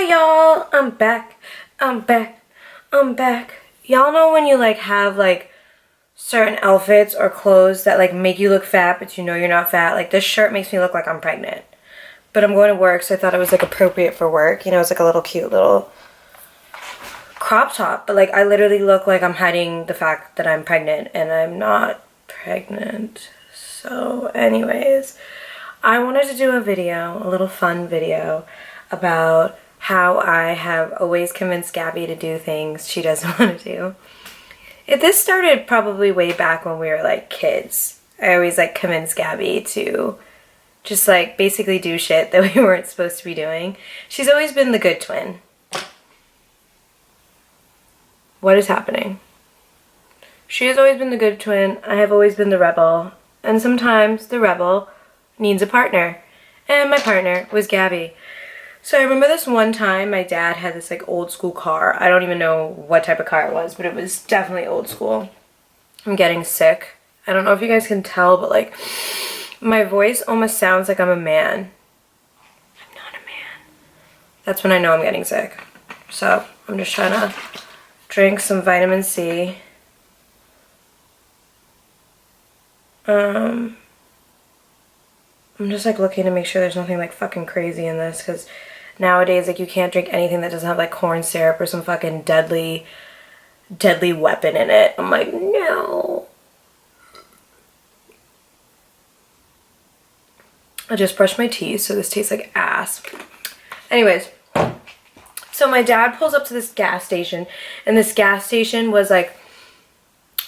Hi y'all, I'm back. Y'all know when you like have like certain outfits or clothes that like make you look fat but you know you're not fat? Like this shirt makes me look like I'm pregnant. But I'm going to work, so I thought it was like appropriate for work. You know, it's like a little cute little crop top. But like I literally look like I'm hiding the fact that I'm pregnant and I'm not pregnant. So anyways, I wanted to do a video, a little fun video about how I have always convinced Gabby to do things she doesn't want to do. This started probably way back when we were like kids. I always like convinced Gabby to just like basically do shit that we weren't supposed to be doing. She's always been the good twin. What is happening? She has always been the good twin. I have always been the rebel. And sometimes the rebel needs a partner. And my partner was Gabby. So I remember this one time my dad had this like old school car. I don't even know what type of car it was, but it was definitely old school. I'm getting sick. I don't know if you guys can tell, but like my voice almost sounds like I'm a man. I'm not a man. That's when I know I'm getting sick. So I'm just trying to drink some vitamin C. I'm just like looking to make sure there's nothing like fucking crazy in this, because nowadays like you can't drink anything that doesn't have like corn syrup or some fucking deadly weapon in it. I'm like, no. I just brushed my teeth, so this tastes like ass. Anyways, so my dad pulls up to this gas station, and this gas station was like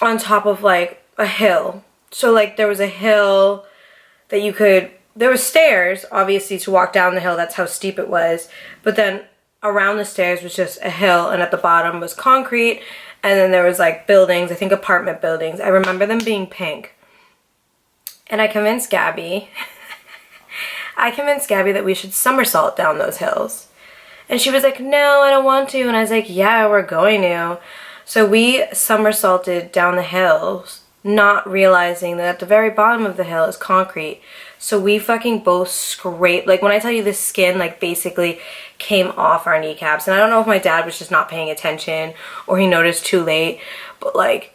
on top of like a hill. So like there was a hill that you could, there were stairs obviously to walk down the hill, that's how steep it was, but then around the stairs was just a hill, and at the bottom was concrete, and then there was like buildings, I think apartment buildings. I remember them being pink. And I convinced Gabby that we should somersault down those hills. And she was like, no, I don't want to. And I was like, yeah, we're going to. So we somersaulted down the hills, not realizing that at the very bottom of the hill is concrete. So we fucking both scraped, like when I tell you the skin like basically came off our kneecaps. And I don't know if my dad was just not paying attention or he noticed too late, but like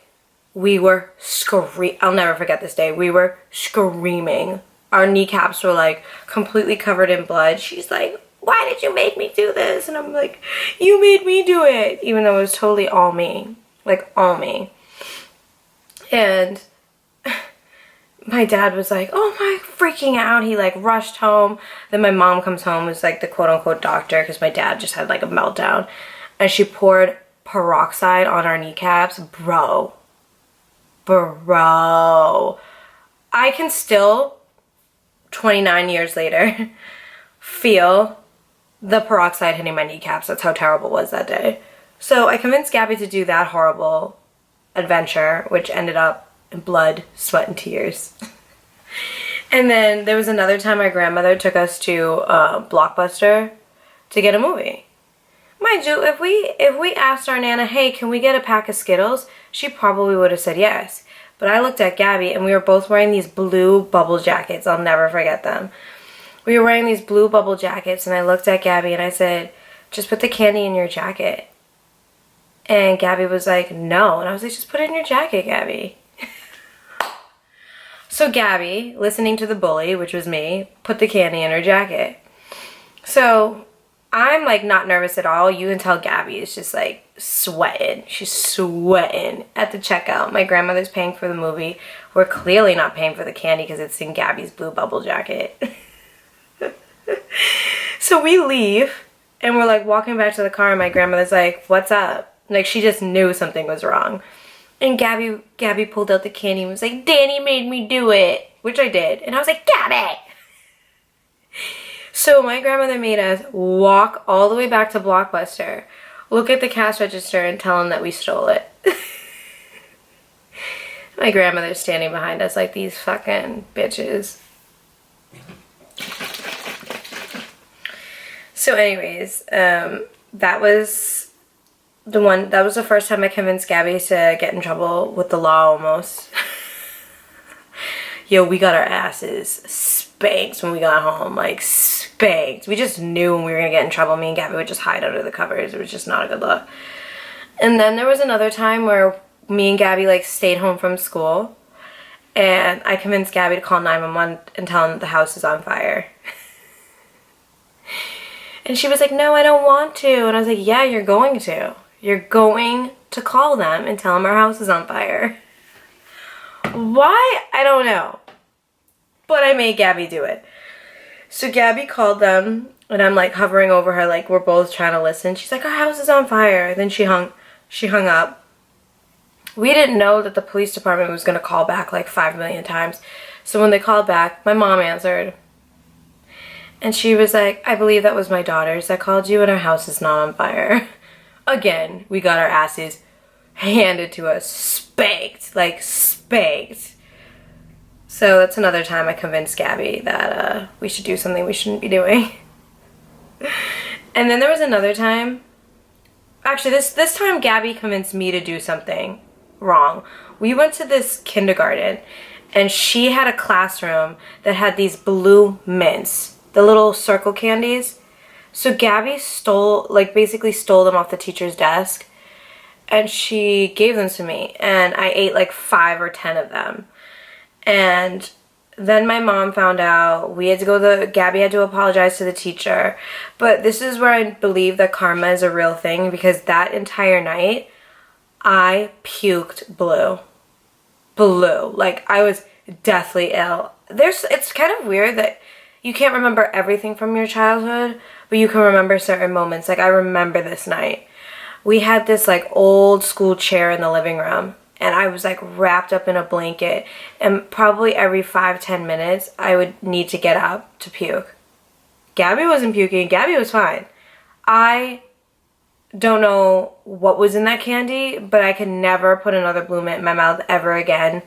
we were I'll never forget this day. We were screaming. Our kneecaps were like completely covered in blood. She's like, why did you make me do this? And I'm like, you made me do it. Even though it was totally all me, like all me. And my dad was like, oh my, freaking out. He like rushed home. Then my mom comes home, was like the quote unquote doctor, because my dad just had like a meltdown. And she poured peroxide on our kneecaps. Bro. I can still, 29 years later, feel the peroxide hitting my kneecaps. That's how terrible it was that day. So I convinced Gabby to do that horrible adventure, which ended up in blood, sweat, and tears. And then there was another time my grandmother took us to Blockbuster to get a movie. Mind you, if we asked our Nana, hey, can we get a pack of Skittles? She probably would have said yes. But I looked at Gabby, and we were both wearing these blue bubble jackets. I'll never forget them. We were wearing these blue bubble jackets, and I looked at Gabby and I said, just put the candy in your jacket. And Gabby was like, no. And I was like, just put it in your jacket, Gabby. So Gabby, listening to the bully, which was me, put the candy in her jacket. So I'm like not nervous at all. You can tell Gabby is just like sweating. She's sweating at the checkout. My grandmother's paying for the movie. We're clearly not paying for the candy because it's in Gabby's blue bubble jacket. So we leave and we're like walking back to the car, and my grandmother's like, what's up? Like she just knew something was wrong. And Gabby pulled out the candy and was like, Danny made me do it, which I did. And I was like, Gabby! So my grandmother made us walk all the way back to Blockbuster, look at the cash register, and tell them that we stole it. My grandmother's standing behind us like these fucking bitches. So anyways, that was the first time I convinced Gabby to get in trouble with the law almost. Yo, we got our asses spanked when we got home. Like, spanked. We just knew when we were gonna get in trouble. Me and Gabby would just hide under the covers. It was just not a good look. And then there was another time where me and Gabby, like, stayed home from school. And I convinced Gabby to call 911 and tell them that the house is on fire. And she was like, no, I don't want to. And I was like, yeah, you're going to. You're going to call them and tell them our house is on fire. Why? I don't know. But I made Gabby do it. So Gabby called them, and I'm like hovering over her like we're both trying to listen. She's like, our house is on fire. And then she hung up. We didn't know that the police department was going to call back like 5 million times. So when they called back, my mom answered. And she was like, I believe that was my daughters that called you and our house is not on fire. Again, we got our asses handed to us. Spanked. Like, spanked. So that's another time I convinced Gabby that we should do something we shouldn't be doing. And then there was another time. Actually, this time Gabby convinced me to do something wrong. We went to this kindergarten and she had a classroom that had these blue mints, the little circle candies. So Gabby basically stole them off the teacher's desk and she gave them to me and I ate like 5 or 10 of them. And then my mom found out. Gabby had to apologize to the teacher. But this is where I believe that karma is a real thing, because that entire night I puked blue. Like, I was deathly ill. It's kind of weird that you can't remember everything from your childhood, but you can remember certain moments. Like, I remember this night. We had this, like, old school chair in the living room, and I was, like, wrapped up in a blanket, and probably every 5-10 minutes, I would need to get up to puke. Gabby wasn't puking. Gabby was fine. I don't know what was in that candy, but I could never put another Blue Mint in my mouth ever again.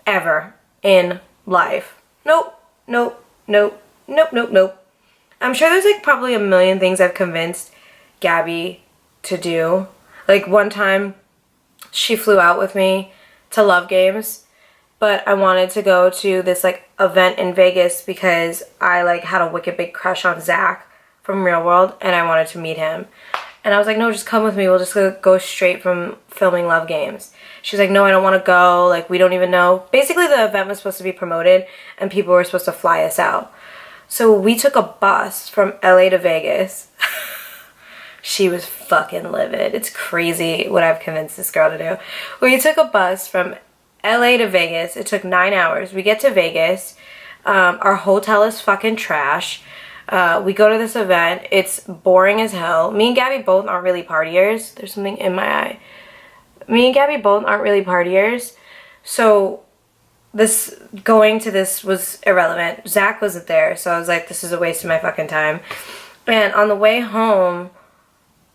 Ever. In life. Nope. I'm sure there's like probably a million things I've convinced Gabby to do. Like one time she flew out with me to Love Games, but I wanted to go to this like event in Vegas because I like had a wicked big crush on Zach from Real World and I wanted to meet him. And I was like, no, just come with me. We'll just go straight from filming Love Games. She's like, no, I don't want to go. Like, we don't even know. Basically, the event was supposed to be promoted, and people were supposed to fly us out. So we took a bus from LA to Vegas. She was fucking livid. It's crazy what I've convinced this girl to do. We took a bus from LA to Vegas. It took 9 hours. We get to Vegas. Our hotel is fucking trash. We go to this event. It's boring as hell. Me and Gabby both aren't really partiers. There's something in my eye. Me and Gabby both aren't really partiers. So going to this was irrelevant. Zach wasn't there. So I was like, this is a waste of my fucking time. And on the way home,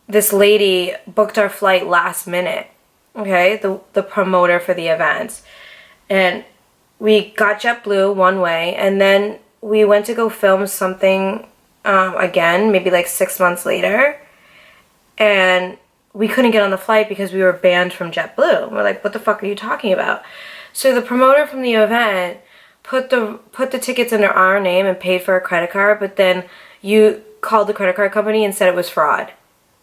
this lady booked our flight last minute. Okay? The promoter for the event. And we got JetBlue one way. And then we went to go film something again, maybe like 6 months later, and we couldn't get on the flight because we were banned from JetBlue. We're like, what the fuck are you talking about? So the promoter from the event put the tickets under our name and paid for a credit card, but then you called the credit card company and said it was fraud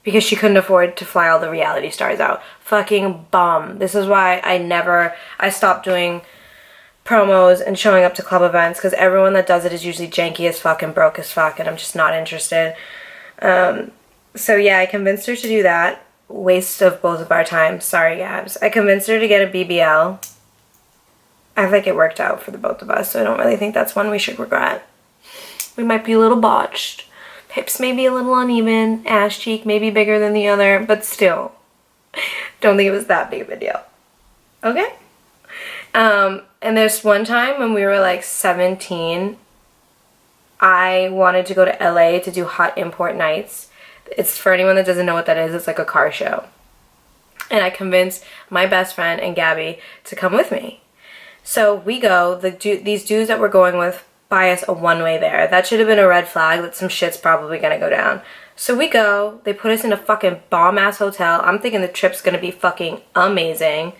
because she couldn't afford to fly all the reality stars out. Fucking bum. This is why I stopped doing promos and showing up to club events, because everyone that does it is usually janky as fuck and broke as fuck, and I'm just not interested. So yeah, I convinced her to do that. Waste of both of our time. Sorry, Gabs. I convinced her to get a BBL. I think it worked out for the both of us, so I don't really think that's one we should regret. We might be a little botched. Hips may be a little uneven. Ass cheek may be bigger than the other, but still, don't think it was that big of a deal. Okay? And there's one time when we were like 17, I wanted to go to LA to do Hot Import Nights. It's, for anyone that doesn't know what that is, it's like a car show. And I convinced my best friend and Gabby to come with me. So we go, these dudes that we're going with buy us a one-way there. That should have been a red flag that some shit's probably gonna go down. So we go, they put us in a fucking bomb-ass hotel. I'm thinking the trip's gonna be fucking amazing.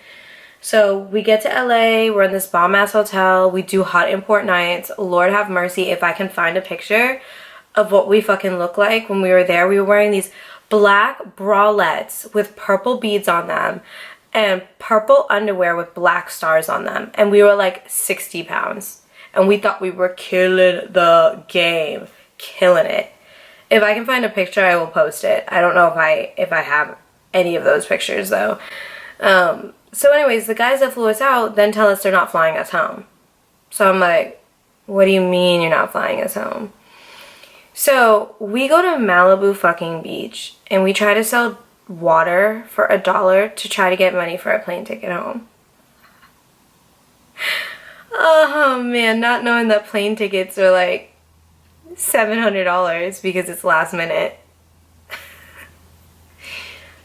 So we get to LA, we're in this bomb ass hotel, we do hot import nights. Lord have mercy if I can find a picture of what we fucking look like when we were there. We were wearing these black bralettes with purple beads on them and purple underwear with black stars on them. And we were like 60 pounds. And we thought we were killing the game. Killing it. If I can find a picture, I will post it. I don't know if I have any of those pictures though. So anyways, the guys that flew us out then tell us they're not flying us home. So I'm like, what do you mean you're not flying us home? So we go to Malibu fucking beach and we try to sell water for $1 to try to get money for a plane ticket home. Oh man, not knowing that plane tickets are like $700 because it's last minute.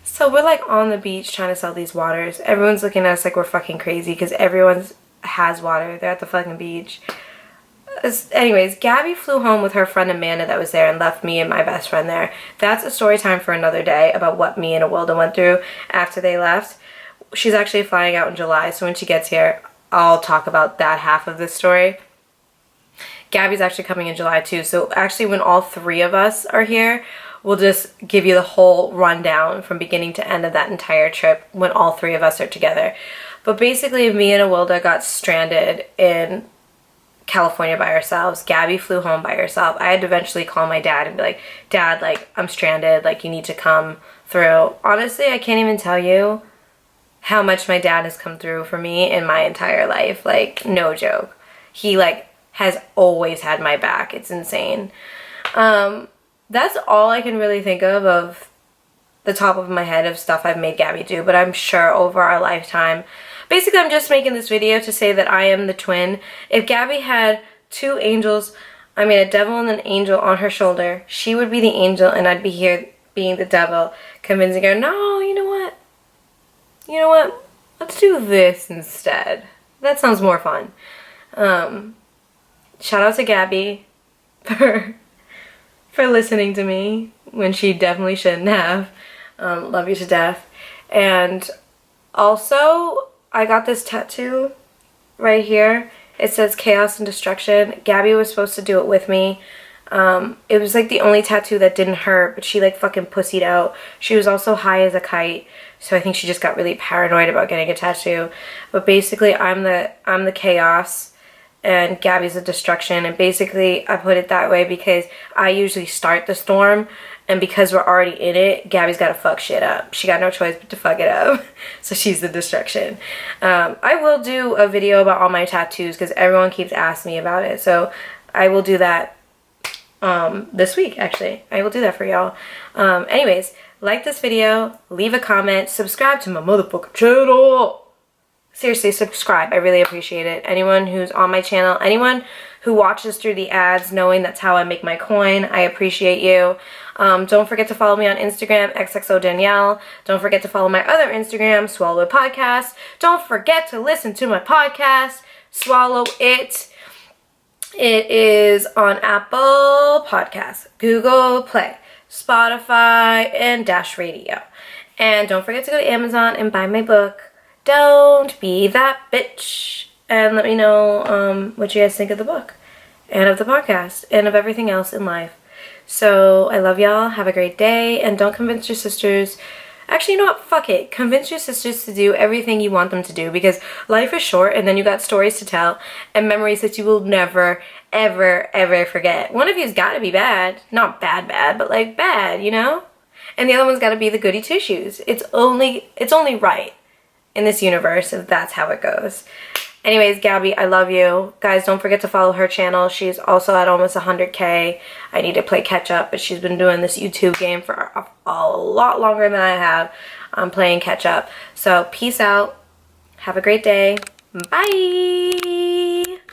So we're like on the beach trying to sell these waters. Everyone's looking at us like we're fucking crazy because everyone has water. They're at the fucking beach. Anyways, Gabby flew home with her friend Amanda that was there and left me and my best friend there. That's a story time for another day about what me and Awilda went through after they left. She's actually flying out in July, so when she gets here, I'll talk about that half of the story. Gabby's actually coming in July too, so actually when all three of us are here, we'll just give you the whole rundown from beginning to end of that entire trip when all three of us are together. But basically, me and Awilda got stranded in California by ourselves. Gabby flew home by herself. I had to eventually call my dad and be like, Dad, like, I'm stranded, like, you need to come through. Honestly, I can't even tell you how much my dad has come through for me in my entire life. Like, no joke. He, like, has always had my back. It's insane. That's all I can really think of the top of my head of stuff I've made Gabby do, but I'm sure over our lifetime. Basically, I'm just making this video to say that I am the twin. If Gabby had two angels, I mean a devil and an angel on her shoulder, she would be the angel and I'd be here being the devil, convincing her, no, you know what? You know what? Let's do this instead. That sounds more fun. Shout out to Gabby for listening to me when she definitely shouldn't have. Love you to death. And also, I got this tattoo right here. It says Chaos and Destruction. Gabby was supposed to do it with me. It was like the only tattoo that didn't hurt, but she like fucking pussied out. She was also high as a kite, so I think she just got really paranoid about getting a tattoo. But basically, I'm the chaos and Gabby's the destruction. And basically, I put it that way because I usually start the storm, and because we're already in it, Gabby's got to fuck shit up. She got no choice but to fuck it up. So she's the destruction. I will do a video about all my tattoos because everyone keeps asking me about it. So I will do that this week, actually. I will do that for y'all. Anyways, like this video, leave a comment, subscribe to my motherfucking channel. Seriously, subscribe. I really appreciate it. Anyone who's on my channel, anyone who watches through the ads knowing that's how I make my coin, I appreciate you. Don't forget to follow me on Instagram, XXODanielle. Don't forget to follow my other Instagram, Swallow It Podcast. Don't forget to listen to my podcast, Swallow It. It is on Apple Podcasts, Google Play, Spotify, and Dash Radio. And don't forget to go to Amazon and buy my book, Don't Be That Bitch. And let me know what you guys think of the book and of the podcast and of everything else in life. So I love y'all. Have a great day. And don't convince your sisters. Actually, you know what? Fuck it. Convince your sisters to do everything you want them to do because life is short and then you got stories to tell and memories that you will never, ever, ever forget. One of you's got to be bad. Not bad, but like bad, you know? And the other one's got to be the goody two-shoes. It's only right in this universe if that's how it goes. Anyways, Gabby, I love you. Guys, don't forget to follow her channel. She's also at almost 100K. I need to play catch up, but she's been doing this YouTube game for a lot longer than I have. I'm playing catch up. So, peace out. Have a great day. Bye.